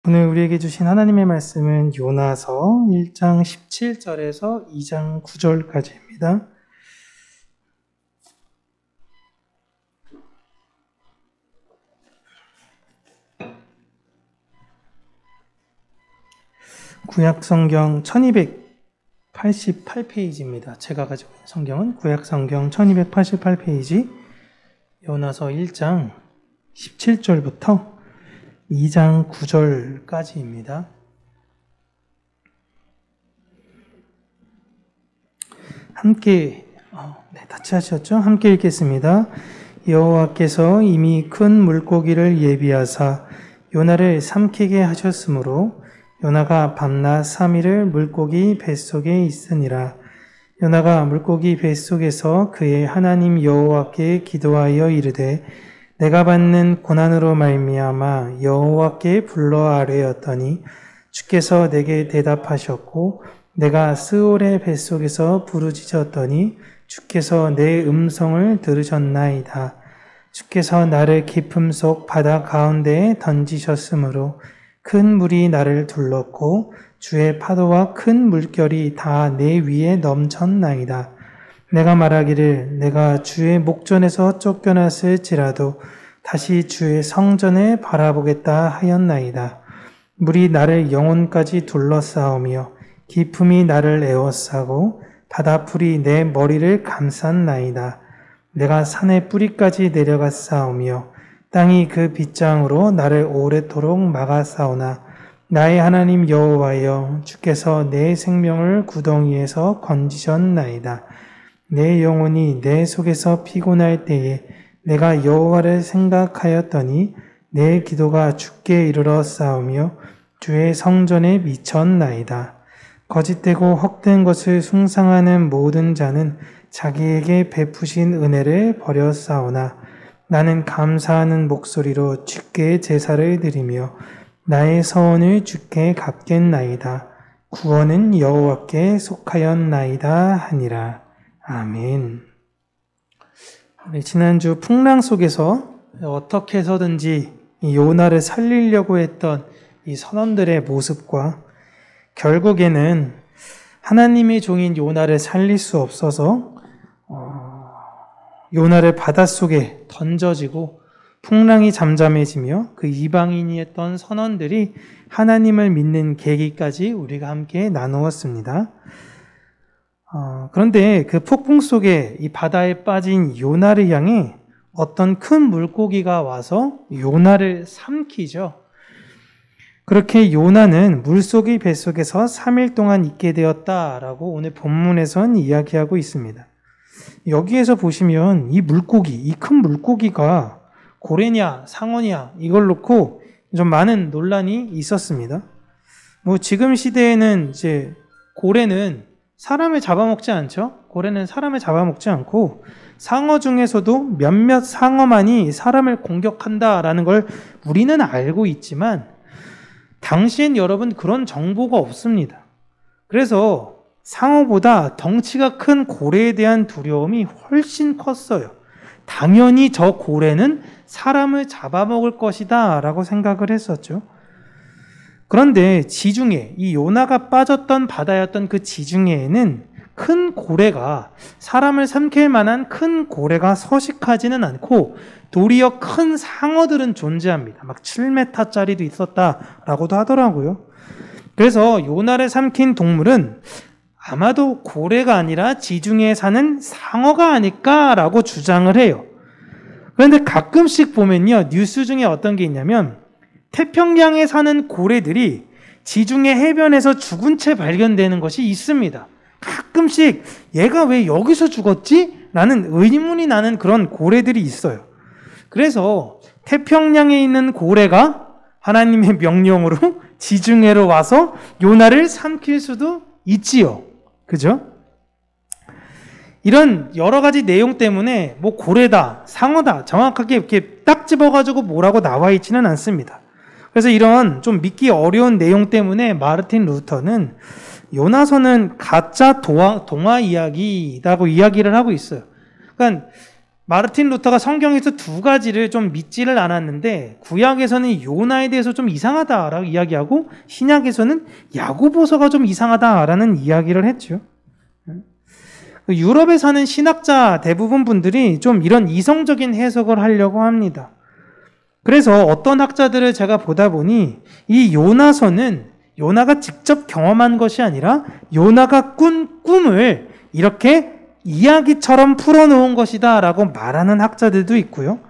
오늘 우리에게 주신 하나님의 말씀은 요나서 1장 17절에서 2장 9절까지입니다. 구약성경 1288페이지입니다. 제가 가지고 있는 성경은 구약성경 1288페이지 요나서 1장 17절부터 2장 9절까지입니다. 함께 같이 하셨죠? 함께 읽겠습니다. 여호와께서 이미 큰 물고기를 예비하사 요나를 삼키게 하셨으므로 요나가 밤낮 3일을 물고기 뱃속에 있으니라. 요나가 물고기 뱃속에서 그의 하나님 여호와께 기도하여 이르되 내가 받는 고난으로 말미암아 여호와께 불러 아뢰었더니 주께서 내게 대답하셨고 내가 스올의 뱃속에서 부르짖었더니 주께서 내 음성을 들으셨나이다. 주께서 나를 깊음 속 바다 가운데에 던지셨으므로 큰 물이 나를 둘렀고 주의 파도와 큰 물결이 다 내 위에 넘쳤나이다. 내가 말하기를 내가 주의 목전에서 쫓겨났을지라도 다시 주의 성전에 바라보겠다 하였나이다. 물이 나를 영혼까지 둘러싸우며 깊음이 나를 에워싸고 바다풀이 내 머리를 감쌌나이다. 내가 산의 뿌리까지 내려갔사오며 땅이 그 빗장으로 나를 오래도록 막았사오나 나의 하나님 여호와여 주께서 내 생명을 구덩이에서 건지셨나이다. 내 영혼이 내 속에서 피곤할 때에 내가 여호와를 생각하였더니 내 기도가 주께 이르러 싸우며 주의 성전에 미쳤나이다. 거짓되고 헛된 것을 숭상하는 모든 자는 자기에게 베푸신 은혜를 버렸사오나 나는 감사하는 목소리로 주께 제사를 드리며 나의 서원을 주께 갚겠나이다. 구원은 여호와께 속하였나이다 하니라. 아멘. 지난주 풍랑 속에서 어떻게 해서든지 이 요나를 살리려고 했던 이 선원들의 모습과 결국에는 하나님의 종인 요나를 살릴 수 없어서 요나를 바닷속에 던져지고 풍랑이 잠잠해지며 그 이방인이었던 선원들이 하나님을 믿는 계기까지 우리가 함께 나누었습니다. 그런데 그 폭풍 속에 이 바다에 빠진 요나를 향해 어떤 큰 물고기가 와서 요나를 삼키죠. 그렇게 요나는 물속의 뱃속에서 3일 동안 있게 되었다라고 오늘 본문에선 이야기하고 있습니다. 여기에서 보시면 이 물고기, 이 큰 물고기가 고래냐 상어냐 이걸 놓고 좀 많은 논란이 있었습니다. 지금 시대에는 이제 고래는 사람을 잡아먹지 않죠? 고래는 사람을 잡아먹지 않고 상어 중에서도 몇몇 상어만이 사람을 공격한다라는 걸 우리는 알고 있지만 당시엔 여러분 그런 정보가 없습니다. 그래서 상어보다 덩치가 큰 고래에 대한 두려움이 훨씬 컸어요. 당연히 저 고래는 사람을 잡아먹을 것이다 라고 생각을 했었죠. 그런데 지중해, 이 요나가 빠졌던 바다였던 그 지중해에는 큰 고래가, 사람을 삼킬 만한 큰 고래가 서식하지는 않고 도리어 큰 상어들은 존재합니다. 막 7m짜리도 있었다라고도 하더라고요. 그래서 요나를 삼킨 동물은 아마도 고래가 아니라 지중해에 사는 상어가 아닐까라고 주장을 해요. 그런데 가끔씩 보면요, 뉴스 중에 어떤 게 있냐면 태평양에 사는 고래들이 지중해 해변에서 죽은 채 발견되는 것이 있습니다. 가끔씩 얘가 왜 여기서 죽었지? 라는 의문이 나는 그런 고래들이 있어요. 그래서 태평양에 있는 고래가 하나님의 명령으로 지중해로 와서 요나를 삼킬 수도 있지요. 그죠? 이런 여러 가지 내용 때문에 고래다, 상어다 정확하게 이렇게 딱 집어가지고 뭐라고 나와 있지는 않습니다. 그래서 이런 좀 믿기 어려운 내용 때문에 마르틴 루터는 요나서는 가짜 동화 이야기라고 이야기를 하고 있어요. 그러니까 마르틴 루터가 성경에서 두 가지를 좀 믿지를 않았는데 구약에서는 요나에 대해서 좀 이상하다라고 이야기하고 신약에서는 야고보서가 좀 이상하다라는 이야기를 했죠. 유럽에 사는 신학자 대부분 분들이 좀 이런 이성적인 해석을 하려고 합니다. 그래서 어떤 학자들을 제가 보다 보니 이 요나서는 요나가 직접 경험한 것이 아니라 요나가 꾼 꿈을 이렇게 이야기처럼 풀어놓은 것이다 라고 말하는 학자들도 있고요.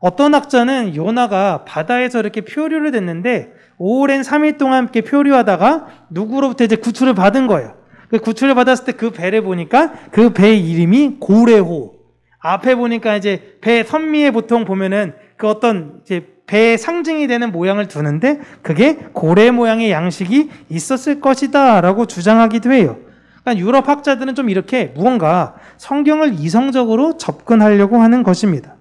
어떤 학자는 요나가 바다에서 이렇게 표류를 됐는데 오랜 3일 동안 이렇게 표류하다가 누구로부터 이제 구출을 받은 거예요. 그 구출을 받았을 때 그 배를 보니까 그 배의 이름이 고레호. 앞에 보니까 이제 배 선미에 보통 보면은 그 어떤 이제 배의 상징이 되는 모양을 두는데 그게 고래 모양의 양식이 있었을 것이다 라고 주장하기도 해요. 그러니까 유럽 학자들은 좀 이렇게 무언가 성경을 이성적으로 접근하려고 하는 것입니다.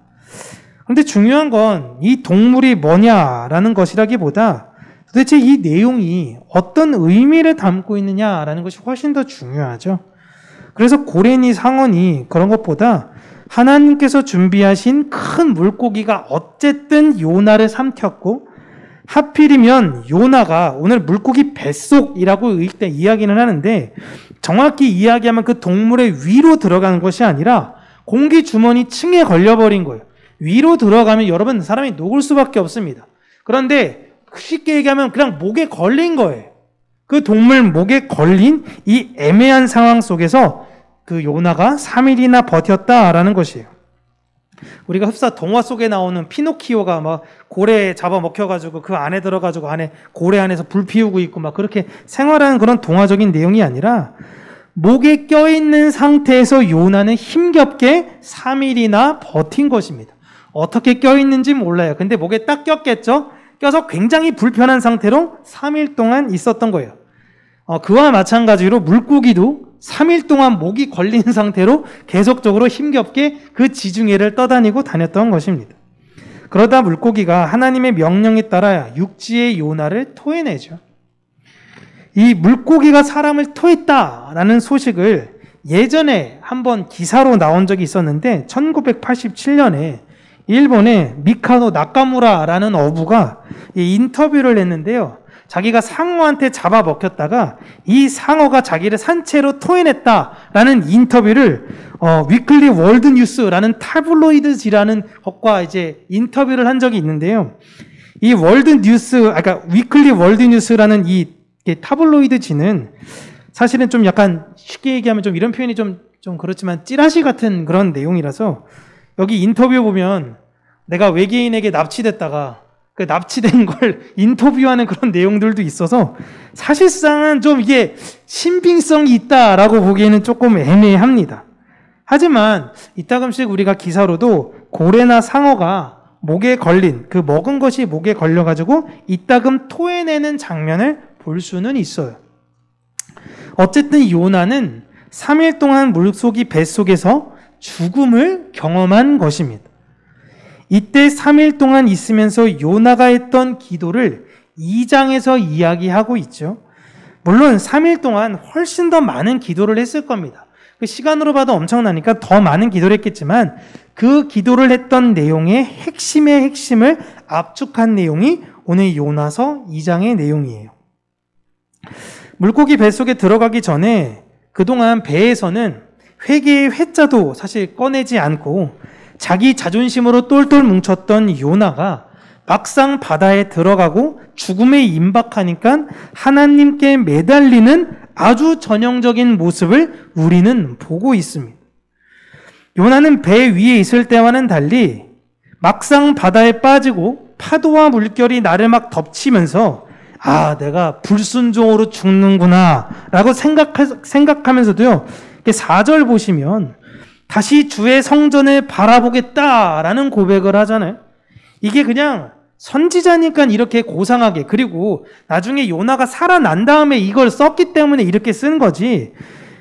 그런데 중요한 건 이 동물이 뭐냐라는 것이라기보다 도대체 이 내용이 어떤 의미를 담고 있느냐라는 것이 훨씬 더 중요하죠. 그래서 고래니 상어니 그런 것보다 하나님께서 준비하신 큰 물고기가 어쨌든 요나를 삼켰고 하필이면 요나가 오늘 물고기 뱃속이라고 이야기는 하는데 정확히 이야기하면 그 동물의 위로 들어가는 것이 아니라 공기 주머니 층에 걸려버린 거예요. 위로 들어가면 여러분 사람이 녹을 수밖에 없습니다. 그런데 쉽게 얘기하면 그냥 목에 걸린 거예요. 그 동물 목에 걸린 이 애매한 상황 속에서 그 요나가 3일이나 버텼다라는 것이에요. 우리가 흡사 동화 속에 나오는 피노키오가 막 고래에 잡아먹혀가지고 그 안에 들어가지고 안에 고래 안에서 불 피우고 있고 막 그렇게 생활하는 그런 동화적인 내용이 아니라 목에 껴있는 상태에서 요나는 힘겹게 3일이나 버틴 것입니다. 어떻게 껴있는지 몰라요. 근데 목에 딱 꼈겠죠? 껴서 굉장히 불편한 상태로 3일 동안 있었던 거예요. 그와 마찬가지로 물고기도 3일 동안 목이 걸린 상태로 계속적으로 힘겹게 그 지중해를 떠다니고 다녔던 것입니다. 그러다 물고기가 하나님의 명령에 따라 육지의 요나를 토해내죠. 이 물고기가 사람을 토했다라는 소식을 예전에 한번 기사로 나온 적이 있었는데 1987년에 일본의 미카노 나카무라라는 어부가 인터뷰를 했는데요. 자기가 상어한테 잡아먹혔다가 이 상어가 자기를 산채로 토해냈다라는 인터뷰를 위클리 월드뉴스라는 타블로이드지라는 것과 이제 인터뷰를 한 적이 있는데요. 이 위클리 월드뉴스라는 이 타블로이드지는 사실은 좀 약간 쉽게 얘기하면 좀 이런 표현이 좀 그렇지만 찌라시 같은 그런 내용이라서 여기 인터뷰 보면 내가 외계인에게 납치됐다가 그 납치된 걸 인터뷰하는 그런 내용들도 있어서 사실상은 좀 이게 신빙성이 있다라고 보기에는 조금 애매합니다. 하지만 이따금씩 우리가 기사로도 고래나 상어가 목에 걸린 그 먹은 것이 목에 걸려가지고 이따금 토해내는 장면을 볼 수는 있어요. 어쨌든 요나는 3일 동안 물속이 뱃속에서 죽음을 경험한 것입니다. 이때 3일 동안 있으면서 요나가 했던 기도를 2장에서 이야기하고 있죠. 물론 3일 동안 훨씬 더 많은 기도를 했을 겁니다. 그 시간으로 봐도 엄청나니까 더 많은 기도를 했겠지만 그 기도를 했던 내용의 핵심의 핵심을 압축한 내용이 오늘 요나서 2장의 내용이에요. 물고기 뱃속에 들어가기 전에 그동안 배에서는 회개의 회자도 사실 꺼내지 않고 자기 자존심으로 똘똘 뭉쳤던 요나가 막상 바다에 들어가고 죽음에 임박하니까 하나님께 매달리는 아주 전형적인 모습을 우리는 보고 있습니다. 요나는 배 위에 있을 때와는 달리 막상 바다에 빠지고 파도와 물결이 나를 막 덮치면서 내가 불순종으로 죽는구나 라고 생각하면서도요 4절 보시면 다시 주의 성전을 바라보겠다라는 고백을 하잖아요. 이게 그냥 선지자니까 이렇게 고상하게, 그리고 나중에 요나가 살아난 다음에 이걸 썼기 때문에 이렇게 쓴 거지,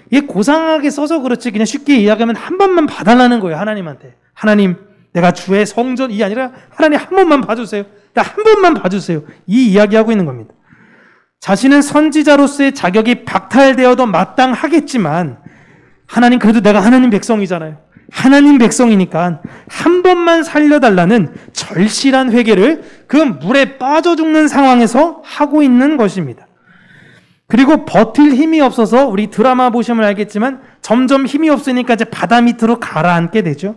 이게 고상하게 써서 그렇지 그냥 쉽게 이야기하면 한 번만 봐달라는 거예요. 하나님한테. 하나님, 내가 주의 성전이 아니라 하나님 한 번만 봐주세요. 나 한 번만 봐주세요. 이 이야기하고 있는 겁니다. 자신은 선지자로서의 자격이 박탈되어도 마땅하겠지만 하나님, 그래도 내가 하나님 백성이잖아요. 하나님 백성이니까 한 번만 살려달라는 절실한 회개를 그 물에 빠져 죽는 상황에서 하고 있는 것입니다. 그리고 버틸 힘이 없어서 우리 드라마 보시면 알겠지만 점점 힘이 없으니까 이제 바다 밑으로 가라앉게 되죠.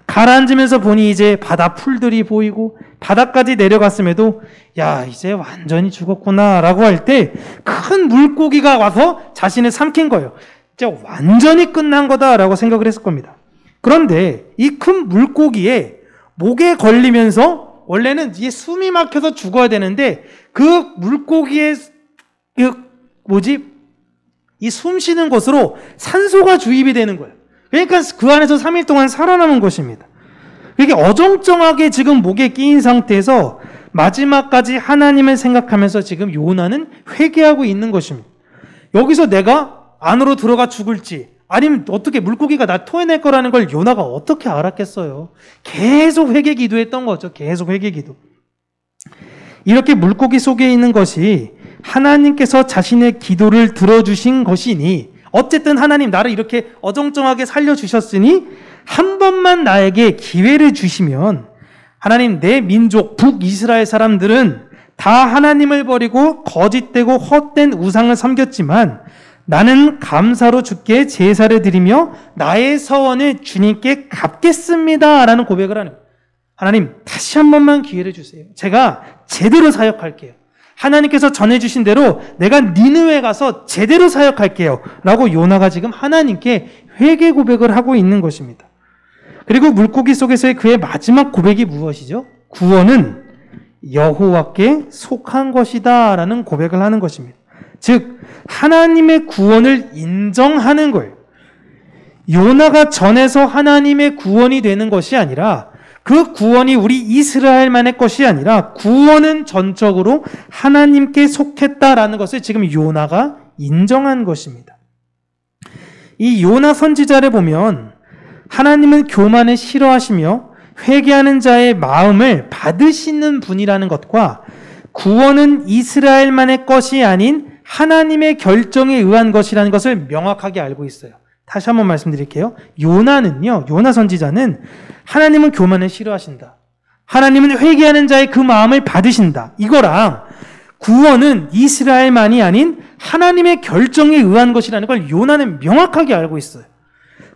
가라앉으면서 보니 이제 바다 풀들이 보이고 바다까지 내려갔음에도 야, 이제 완전히 죽었구나 라고 할 때 큰 물고기가 와서 자신을 삼킨 거예요. 이제 완전히 끝난 거다라고 생각을 했을 겁니다. 그런데 이 큰 물고기에 목에 걸리면서 원래는 이게 숨이 막혀서 죽어야 되는데 그 물고기의 이 숨 쉬는 곳으로 산소가 주입이 되는 거예요. 그러니까 그 안에서 3일 동안 살아남은 것입니다. 이게 어정쩡하게 지금 목에 끼인 상태에서 마지막까지 하나님을 생각하면서 지금 요나는 회개하고 있는 것입니다. 여기서 내가 안으로 들어가 죽을지 아니면 어떻게 물고기가 나 토해낼 거라는 걸 요나가 어떻게 알았겠어요. 계속 회개 기도했던 거죠. 계속 회개 기도. 이렇게 물고기 속에 있는 것이 하나님께서 자신의 기도를 들어주신 것이니 어쨌든 하나님 나를 이렇게 어정쩡하게 살려주셨으니 한 번만 나에게 기회를 주시면 하나님 내 민족 북이스라엘 사람들은 다 하나님을 버리고 거짓되고 헛된 우상을 섬겼지만 나는 감사로 주께 제사를 드리며 나의 서원을 주님께 갚겠습니다 라는 고백을 하는 거예요. 하나님 다시 한 번만 기회를 주세요. 제가 제대로 사역할게요. 하나님께서 전해주신 대로 내가 니느웨 가서 제대로 사역할게요 라고 요나가 지금 하나님께 회개 고백을 하고 있는 것입니다. 그리고 물고기 속에서의 그의 마지막 고백이 무엇이죠? 구원은 여호와께 속한 것이다 라는 고백을 하는 것입니다. 즉 하나님의 구원을 인정하는 거예요. 요나가 전해서 하나님의 구원이 되는 것이 아니라 그 구원이 우리 이스라엘만의 것이 아니라 구원은 전적으로 하나님께 속했다라는 것을 지금 요나가 인정한 것입니다. 이 요나 선지자를 보면 하나님은 교만을 싫어하시며 회개하는 자의 마음을 받으시는 분이라는 것과 구원은 이스라엘만의 것이 아닌 하나님의 결정에 의한 것이라는 것을 명확하게 알고 있어요. 다시 한번 말씀드릴게요. 요나 선지자는 하나님은 교만을 싫어하신다. 하나님은 회개하는 자의 그 마음을 받으신다. 이거랑 구원은 이스라엘만이 아닌 하나님의 결정에 의한 것이라는 걸 요나는 명확하게 알고 있어요.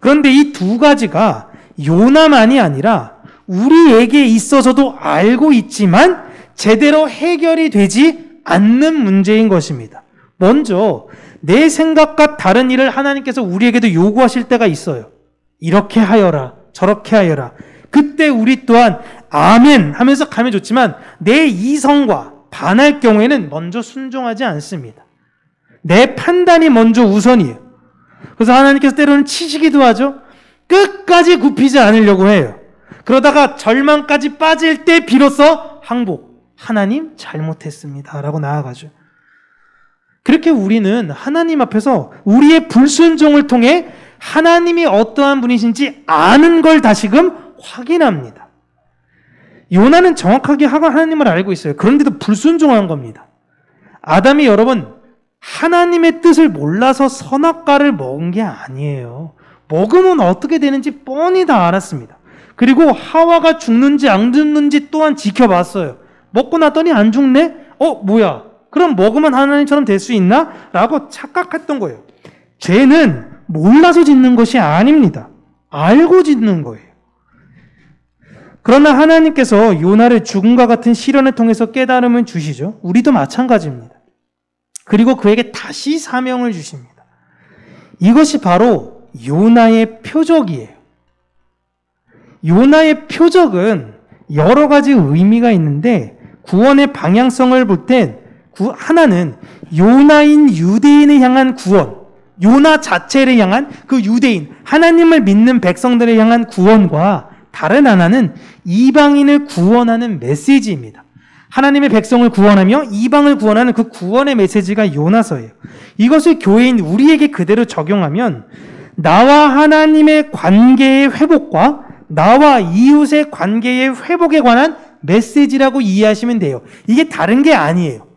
그런데 이 두 가지가 요나만이 아니라 우리에게 있어서도 알고 있지만 제대로 해결이 되지 않는 문제인 것입니다. 먼저 내 생각과 다른 일을 하나님께서 우리에게도 요구하실 때가 있어요. 이렇게 하여라, 저렇게 하여라. 그때 우리 또한 아멘 하면서 가면 좋지만 내 이성과 반할 경우에는 먼저 순종하지 않습니다. 내 판단이 먼저 우선이에요. 그래서 하나님께서 때로는 치시기도 하죠. 끝까지 굽히지 않으려고 해요. 그러다가 절망까지 빠질 때 비로소 항복. 하나님 잘못했습니다 라고 나아가죠. 그렇게 우리는 하나님 앞에서 우리의 불순종을 통해 하나님이 어떠한 분이신지 아는 걸 다시금 확인합니다. 요나는 정확하게 하나님을 알고 있어요. 그런데도 불순종한 겁니다. 아담이 여러분 하나님의 뜻을 몰라서 선악과를 먹은 게 아니에요. 먹으면 어떻게 되는지 뻔히 다 알았습니다. 그리고 하와가 죽는지 안 죽는지 또한 지켜봤어요. 먹고 났더니 안 죽네? 뭐야? 그럼 먹으면 하나님처럼 될 수 있나? 라고 착각했던 거예요. 죄는 몰라서 짓는 것이 아닙니다. 알고 짓는 거예요. 그러나 하나님께서 요나를 죽음과 같은 시련을 통해서 깨달음을 주시죠. 우리도 마찬가지입니다. 그리고 그에게 다시 사명을 주십니다. 이것이 바로 요나의 표적이에요. 요나의 표적은 여러 가지 의미가 있는데 구원의 방향성을 볼 땐 하나는 요나인 유대인을 향한 구원, 요나 자체를 향한 그 유대인, 하나님을 믿는 백성들을 향한 구원과 다른 하나는 이방인을 구원하는 메시지입니다. 하나님의 백성을 구원하며 이방을 구원하는 그 구원의 메시지가 요나서예요. 이것을 교회인 우리에게 그대로 적용하면 나와 하나님의 관계의 회복과 나와 이웃의 관계의 회복에 관한 메시지라고 이해하시면 돼요. 이게 다른 게 아니에요.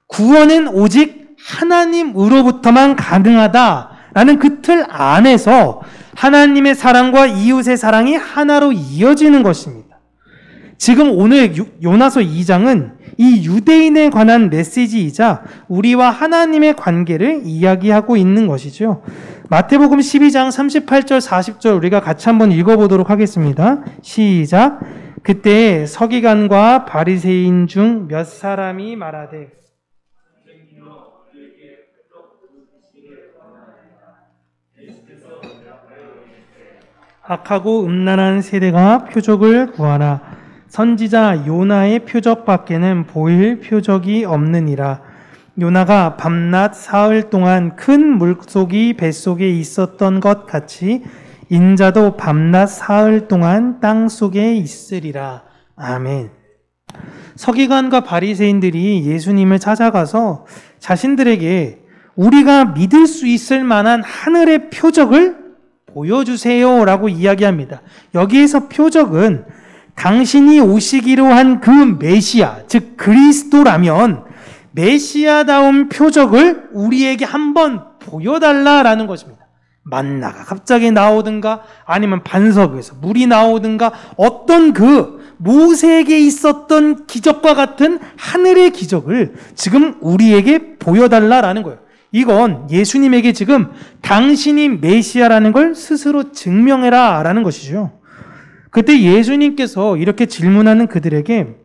구원은 오직 하나님으로부터만 가능하다라는 그 틀 안에서 하나님의 사랑과 이웃의 사랑이 하나로 이어지는 것입니다. 지금 오늘 요나서 2장은 이 유대인에 관한 메시지이자 우리와 하나님의 관계를 이야기하고 있는 것이죠. 마태복음 12장 38절 40절 우리가 같이 한번 읽어보도록 하겠습니다. 시작. 그때 서기관과 바리새인 중 몇 사람이 말하되 악하고 음란한 세대가 표적을 구하라. 선지자 요나의 표적밖에는 보일 표적이 없느니라. 요나가 밤낮 사흘 동안 큰 물속이 뱃속에 있었던 것 같이 인자도 밤낮 사흘 동안 땅 속에 있으리라. 아멘. 서기관과 바리새인들이 예수님을 찾아가서 자신들에게 우리가 믿을 수 있을 만한 하늘의 표적을 보여주세요 라고 이야기합니다. 여기에서 표적은 당신이 오시기로 한 그 메시아, 즉 그리스도라면 메시아다운 표적을 우리에게 한번 보여달라라는 것입니다. 만나가 갑자기 나오든가 아니면 반석에서 물이 나오든가 어떤 그 모세에게 있었던 기적과 같은 하늘의 기적을 지금 우리에게 보여달라라는 거예요. 이건 예수님에게 지금 당신이 메시아라는 걸 스스로 증명해라 라는 것이죠. 그때 예수님께서 이렇게 질문하는 그들에게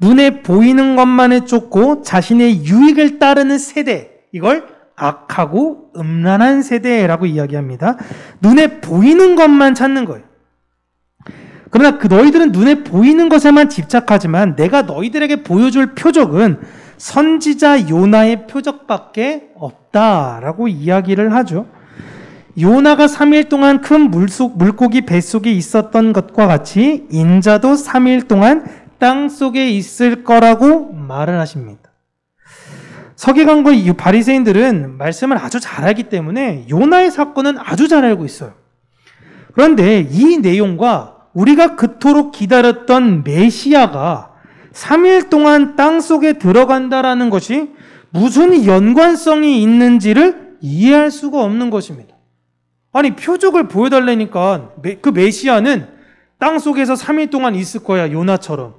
눈에 보이는 것만을 쫓고 자신의 유익을 따르는 세대, 이걸 악하고 음란한 세대라고 이야기합니다. 눈에 보이는 것만 찾는 거예요. 그러나 너희들은 눈에 보이는 것에만 집착하지만 내가 너희들에게 보여줄 표적은 선지자 요나의 표적밖에 없다라고 이야기를 하죠. 요나가 3일 동안 큰 물고기 뱃속에 있었던 것과 같이 인자도 3일 동안 땅 속에 있을 거라고 말을 하십니다. 서기관과 이 바리새인들은 말씀을 아주 잘 알기 때문에 요나의 사건은 아주 잘 알고 있어요. 그런데 이 내용과 우리가 그토록 기다렸던 메시아가 3일 동안 땅 속에 들어간다라는 것이 무슨 연관성이 있는지를 이해할 수가 없는 것입니다. 아니, 표적을 보여달라니까 그 메시아는 땅 속에서 3일 동안 있을 거야, 요나처럼.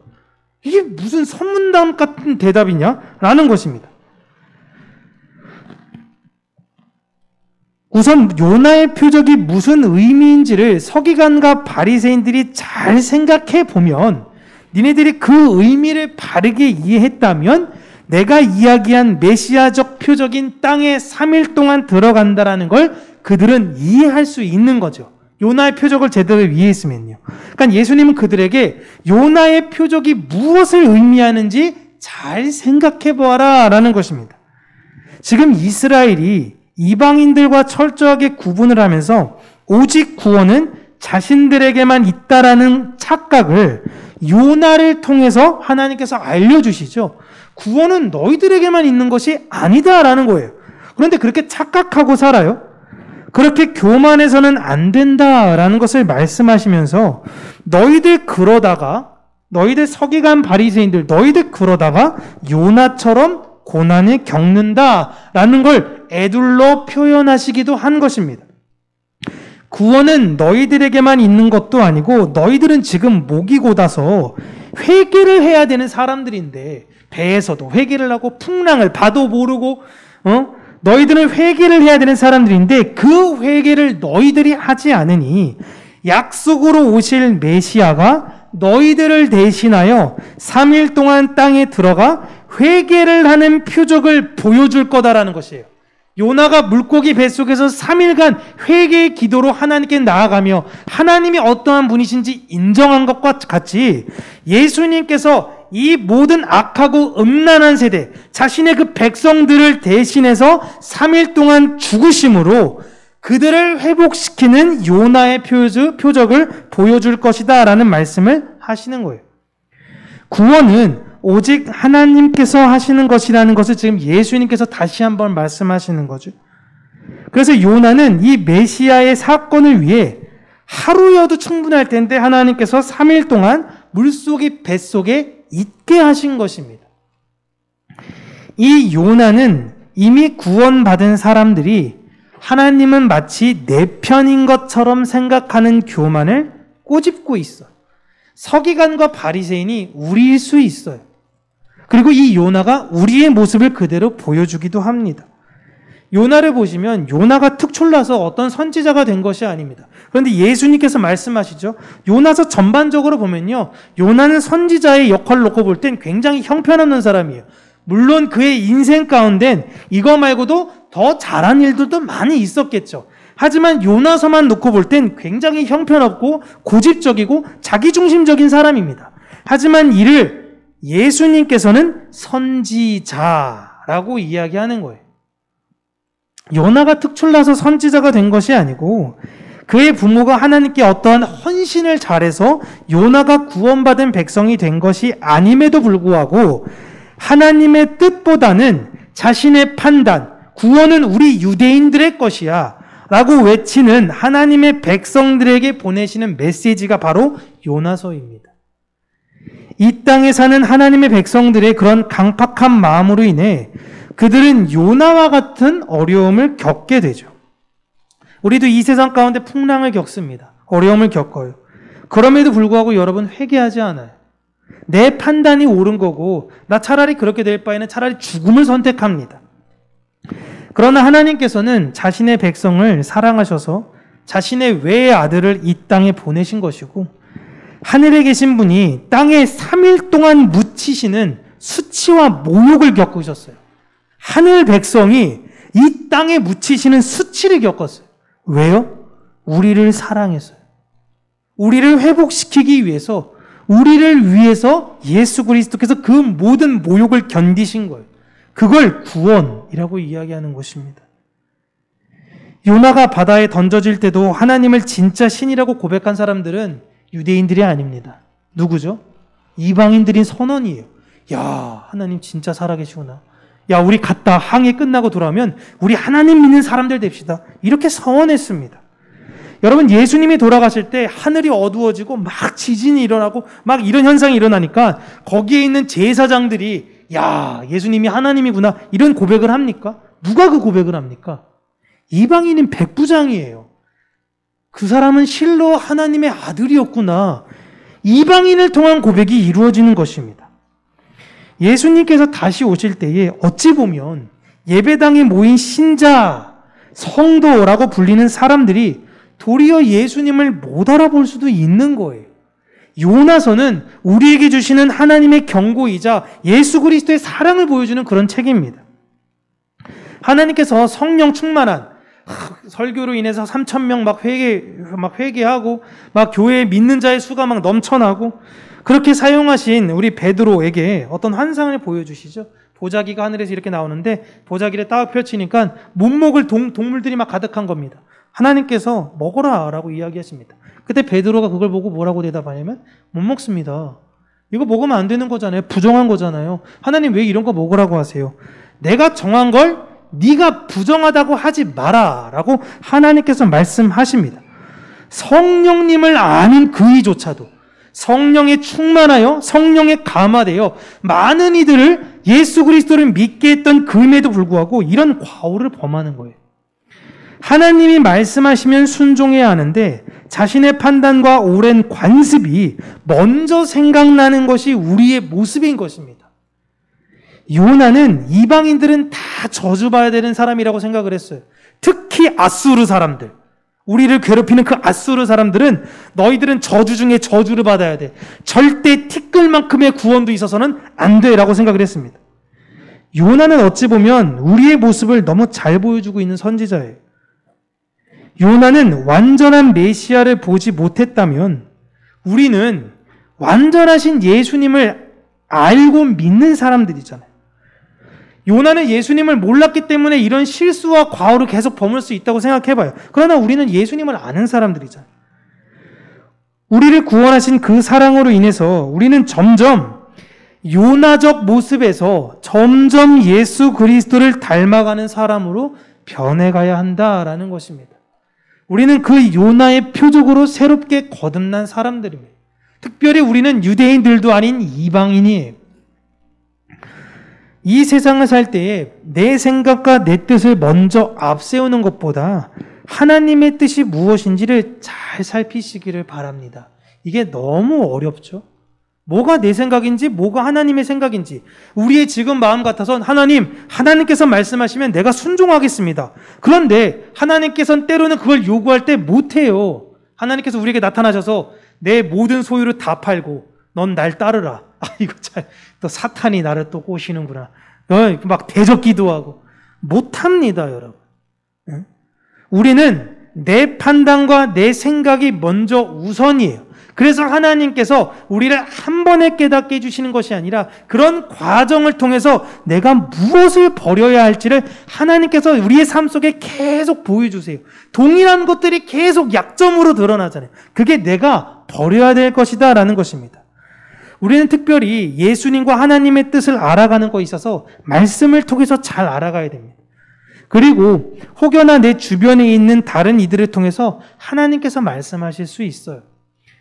이게 무슨 선문답 같은 대답이냐? 라는 것입니다. 우선 요나의 표적이 무슨 의미인지를 서기관과 바리새인들이 잘 생각해 보면 니네들이 그 의미를 바르게 이해했다면 내가 이야기한 메시아적 표적인 땅에 3일 동안 들어간다라는 걸 그들은 이해할 수 있는 거죠. 요나의 표적을 제대로 이해했으면요. 그러니까 예수님은 그들에게 요나의 표적이 무엇을 의미하는지 잘 생각해 보아라 라는 것입니다. 지금 이스라엘이 이방인들과 철저하게 구분을 하면서 오직 구원은 자신들에게만 있다라는 착각을 요나를 통해서 하나님께서 알려주시죠. 구원은 너희들에게만 있는 것이 아니다라는 거예요. 그런데 그렇게 착각하고 살아요. 그렇게 교만해서는 안 된다라는 것을 말씀하시면서 너희들 서기관 바리새인들 너희들 그러다가 요나처럼 고난을 겪는다라는 걸 애둘러 표현하시기도 한 것입니다. 구원은 너희들에게만 있는 것도 아니고 너희들은 지금 목이 곧아서 회개를 해야 되는 사람들인데 배에서도 회개를 하고 풍랑을 봐도 모르고 너희들은 회개를 해야 되는 사람들인데 그 회개를 너희들이 하지 않으니 약속으로 오실 메시아가 너희들을 대신하여 3일 동안 땅에 들어가 회개를 하는 표적을 보여줄 거다라는 것이에요. 요나가 물고기 뱃속에서 3일간 회개의 기도로 하나님께 나아가며 하나님이 어떠한 분이신지 인정한 것과 같이 예수님께서 이 모든 악하고 음란한 세대, 자신의 그 백성들을 대신해서 3일 동안 죽으심으로 그들을 회복시키는 요나의 표적을 보여줄 것이다 라는 말씀을 하시는 거예요. 구원은 오직 하나님께서 하시는 것이라는 것을 지금 예수님께서 다시 한번 말씀하시는 거죠. 그래서 요나는 이 메시아의 사건을 위해 하루여도 충분할 텐데 하나님께서 3일 동안 물속의 뱃속에 있게 하신 것입니다. 이 요나는 이미 구원받은 사람들이 하나님은 마치 내 편인 것처럼 생각하는 교만을 꼬집고 있어. 서기관과 바리새인이 우리일 수 있어요. 그리고 이 요나가 우리의 모습을 그대로 보여주기도 합니다. 요나를 보시면 요나가 특출나서 어떤 선지자가 된 것이 아닙니다. 그런데 예수님께서 말씀하시죠. 요나서 전반적으로 보면요. 요나는 선지자의 역할을 놓고 볼 땐 굉장히 형편없는 사람이에요. 물론 그의 인생 가운데 이거 말고도 더 잘한 일들도 많이 있었겠죠. 하지만 요나서만 놓고 볼 땐 굉장히 형편없고 고집적이고 자기중심적인 사람입니다. 하지만 이를 예수님께서는 선지자라고 이야기하는 거예요. 요나가 특출나서 선지자가 된 것이 아니고 그의 부모가 하나님께 어떠한 헌신을 잘해서 요나가 구원받은 백성이 된 것이 아님에도 불구하고 하나님의 뜻보다는 자신의 판단, 구원은 우리 유대인들의 것이야 라고 외치는 하나님의 백성들에게 보내시는 메시지가 바로 요나서입니다. 이 땅에 사는 하나님의 백성들의 그런 강팍한 마음으로 인해 그들은 요나와 같은 어려움을 겪게 되죠. 우리도 이 세상 가운데 풍랑을 겪습니다. 어려움을 겪어요. 그럼에도 불구하고 여러분 회개하지 않아요. 내 판단이 옳은 거고 나 차라리 그렇게 될 바에는 차라리 죽음을 선택합니다. 그러나 하나님께서는 자신의 백성을 사랑하셔서 자신의 외의 아들을 이 땅에 보내신 것이고 하늘에 계신 분이 땅에 3일 동안 묻히시는 수치와 모욕을 겪으셨어요. 하늘 백성이 이 땅에 묻히시는 수치를 겪었어요. 왜요? 우리를 사랑했어요. 우리를 회복시키기 위해서, 우리를 위해서 예수 그리스도께서 그 모든 모욕을 견디신 거예요. 그걸 구원이라고 이야기하는 것입니다. 요나가 바다에 던져질 때도 하나님을 진짜 신이라고 고백한 사람들은 유대인들이 아닙니다. 누구죠? 이방인들인 선원이에요. 야, 하나님 진짜 살아계시구나. 야, 우리 갔다 항해 끝나고 돌아오면 우리 하나님 믿는 사람들 됩시다. 이렇게 서원했습니다. 여러분, 예수님이 돌아가실 때 하늘이 어두워지고 막 지진이 일어나고 막 이런 현상이 일어나니까 거기에 있는 제사장들이 야, 예수님이 하나님이구나 이런 고백을 합니까? 누가 그 고백을 합니까? 이방인인 백부장이에요. 그 사람은 실로 하나님의 아들이었구나. 이방인을 통한 고백이 이루어지는 것입니다. 예수님께서 다시 오실 때에 어찌 보면 예배당에 모인 신자, 성도라고 불리는 사람들이 도리어 예수님을 못 알아볼 수도 있는 거예요. 요나서는 우리에게 주시는 하나님의 경고이자 예수 그리스도의 사랑을 보여주는 그런 책입니다. 하나님께서 성령 충만한 설교로 인해서 3,000명 막 회개하고 막 교회에 믿는 자의 수가 막 넘쳐나고 그렇게 사용하신 우리 베드로에게 어떤 환상을 보여주시죠. 보자기가 하늘에서 이렇게 나오는데 보자기를 딱 펼치니까 못 먹을 동물들이 막 가득한 겁니다. 하나님께서 먹어라 라고 이야기하십니다. 그때 베드로가 그걸 보고 뭐라고 대답하냐면 못 먹습니다. 이거 먹으면 안 되는 거잖아요. 부정한 거잖아요. 하나님 왜 이런 거 먹으라고 하세요? 내가 정한 걸 네가 부정하다고 하지 마라 라고 하나님께서 말씀하십니다. 성령님을 아는 그이조차도 성령에 충만하여 성령에 감화되어 많은 이들을 예수 그리스도를 믿게 했던 그임에도 불구하고 이런 과오를 범하는 거예요. 하나님이 말씀하시면 순종해야 하는데 자신의 판단과 오랜 관습이 먼저 생각나는 것이 우리의 모습인 것입니다. 요나는 이방인들은 다 저주받아야 되는 사람이라고 생각을 했어요. 특히 아수르 사람들. 우리를 괴롭히는 그 아수르 사람들은 너희들은 저주 중에 저주를 받아야 돼. 절대 티끌만큼의 구원도 있어서는 안 돼라고 생각을 했습니다. 요나는 어찌 보면 우리의 모습을 너무 잘 보여주고 있는 선지자예요. 요나는 완전한 메시아를 보지 못했다면 우리는 완전하신 예수님을 알고 믿는 사람들이잖아요. 요나는 예수님을 몰랐기 때문에 이런 실수와 과오를 계속 범을 수 있다고 생각해봐요. 그러나 우리는 예수님을 아는 사람들이잖아요. 우리를 구원하신 그 사랑으로 인해서 우리는 점점 요나적 모습에서 점점 예수 그리스도를 닮아가는 사람으로 변해가야 한다라는 것입니다. 우리는 그 요나의 표적으로 새롭게 거듭난 사람들입니다. 특별히 우리는 유대인들도 아닌 이방인이에요. 이 세상을 살 때에 내 생각과 내 뜻을 먼저 앞세우는 것보다 하나님의 뜻이 무엇인지를 잘 살피시기를 바랍니다. 이게 너무 어렵죠? 뭐가 내 생각인지, 뭐가 하나님의 생각인지. 우리의 지금 마음 같아선 하나님께서 말씀하시면 내가 순종하겠습니다. 그런데 하나님께서는 때로는 그걸 요구할 때 못해요. 하나님께서 우리에게 나타나셔서 내 모든 소유를 다 팔고 넌 날 따르라. 이거 또 사탄이 나를 또 꼬시는구나. 막 대적기도 하고. 못합니다, 여러분. 우리는 내 판단과 내 생각이 먼저 우선이에요. 그래서 하나님께서 우리를 한 번에 깨닫게 해주시는 것이 아니라 그런 과정을 통해서 내가 무엇을 버려야 할지를 하나님께서 우리의 삶 속에 계속 보여주세요. 동일한 것들이 계속 약점으로 드러나잖아요. 그게 내가 버려야 될 것이다 라는 것입니다. 우리는 특별히 예수님과 하나님의 뜻을 알아가는 것에 있어서 말씀을 통해서 잘 알아가야 됩니다. 그리고 혹여나 내 주변에 있는 다른 이들을 통해서 하나님께서 말씀하실 수 있어요.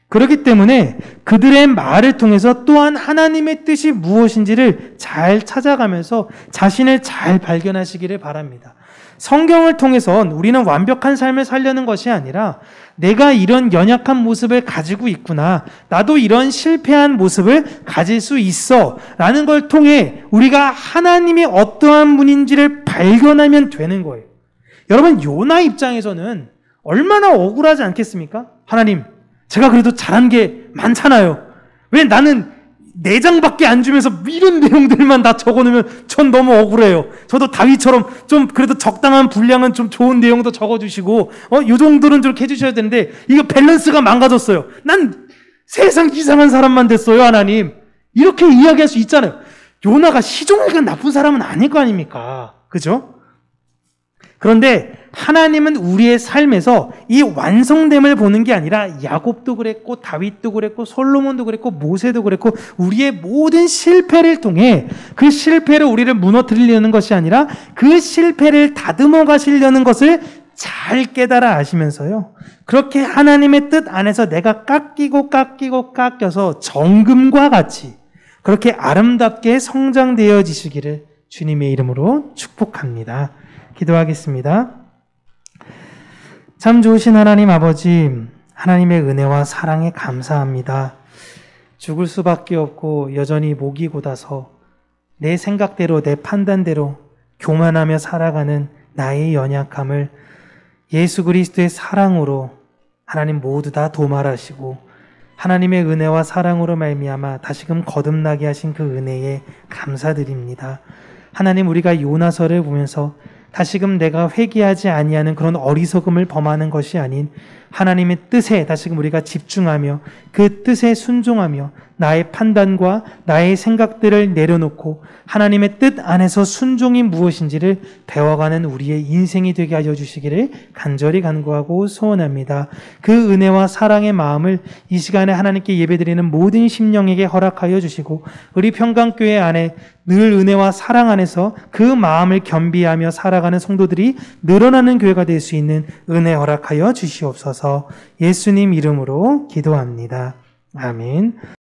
그렇기 때문에 그들의 말을 통해서 또한 하나님의 뜻이 무엇인지를 잘 찾아가면서 자신을 잘 발견하시기를 바랍니다. 성경을 통해선 우리는 완벽한 삶을 살려는 것이 아니라 내가 이런 연약한 모습을 가지고 있구나, 나도 이런 실패한 모습을 가질 수 있어 라는 걸 통해 우리가 하나님이 어떠한 분인지를 발견하면 되는 거예요. 여러분, 요나 입장에서는 얼마나 억울하지 않겠습니까? 하나님, 제가 그래도 잘한 게 많잖아요. 왜 나는 4장밖에 안 주면서 이런 내용들만 다 적어놓으면 전 너무 억울해요. 저도 다윗처럼 좀 그래도 적당한 분량은 좀 좋은 내용도 적어주시고 요 정도는 좀 해주셔야 되는데 이거 밸런스가 망가졌어요. 난 세상 이상한 사람만 됐어요, 하나님. 이렇게 이야기할 수 있잖아요. 요나가 시종일관 나쁜 사람은 아닐 거 아닙니까? 그죠? 그런데 하나님은 우리의 삶에서 이 완성됨을 보는 게 아니라 야곱도 그랬고 다윗도 그랬고 솔로몬도 그랬고 모세도 그랬고 우리의 모든 실패를 통해 그 실패로 우리를 무너뜨리려는 것이 아니라 그 실패를 다듬어 가시려는 것을 잘 깨달아 아시면서요. 그렇게 하나님의 뜻 안에서 내가 깎여서 정금과 같이 그렇게 아름답게 성장되어지시기를 주님의 이름으로 축복합니다. 기도하겠습니다. 참 좋으신 하나님 아버지, 하나님의 은혜와 사랑에 감사합니다. 죽을 수밖에 없고 여전히 목이 곧아서 내 생각대로 내 판단대로 교만하며 살아가는 나의 연약함을 예수 그리스도의 사랑으로 하나님 모두 다 도말하시고 하나님의 은혜와 사랑으로 말미암아 다시금 거듭나게 하신 그 은혜에 감사드립니다. 하나님, 우리가 요나서를 보면서 다시금 내가 회개하지 아니하는 그런 어리석음을 범하는 것이 아닌 하나님의 뜻에 다시금 우리가 집중하며 그 뜻에 순종하며 나의 판단과 나의 생각들을 내려놓고 하나님의 뜻 안에서 순종이 무엇인지를 배워가는 우리의 인생이 되게 하여 주시기를 간절히 간구하고 소원합니다. 그 은혜와 사랑의 마음을 이 시간에 하나님께 예배드리는 모든 심령에게 허락하여 주시고 우리 평강교회 안에 늘 은혜와 사랑 안에서 그 마음을 겸비하며 살아가는 성도들이 늘어나는 교회가 될 수 있는 은혜 허락하여 주시옵소서. 예수님 이름으로 기도합니다. 아멘.